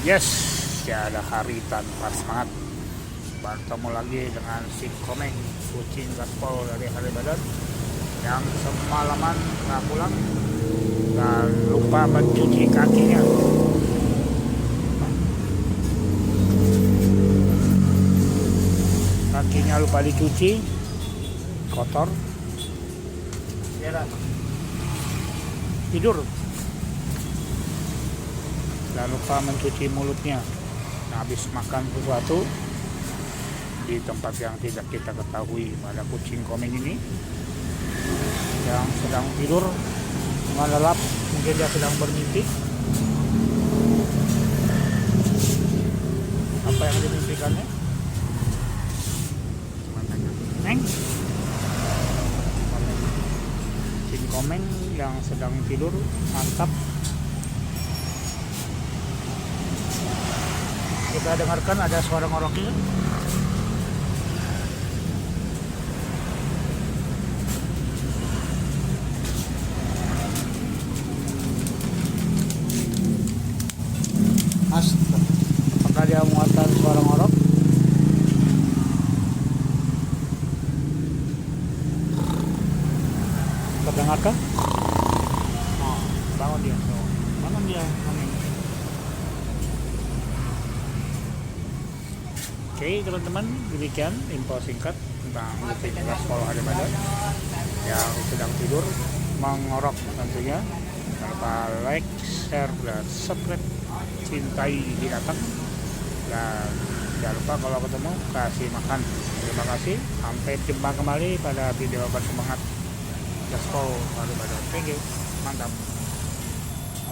Yes, tiada hari tanpa semangat. Bertemu lagi dengan si Komeng, kucing gaspol dari hari badan yang semalaman nggak pulang dan lupa mencuci kakinya. Kakinya lupa dicuci, kotor. Tidur dan lupa mencuci mulutnya habis makan sesuatu di tempat yang tidak kita ketahui. Pada kucing Komeng ini yang sedang tidur mengelap, mungkin dia sedang bermimpi. Apa yang dimimpikannya? Neng? Kucing Komeng yang sedang tidur, mantap. Kita dengarkan ada suara ngoroknya. Apakah dia menguatkan suara ngorok? Terdengarkah? Oh, bangun dia. Bangun dia. Oke teman-teman, demikian info singkat tentang kucing gaspol hari badan yang sedang tidur mengorok tentunya. Jangan lupa like, share, dan subscribe. Cintai binatang dan jangan lupa kalau ketemu kasih makan. Terima kasih, sampai jumpa kembali pada video bersemangat gaspol hari badan. Thank you, mantap.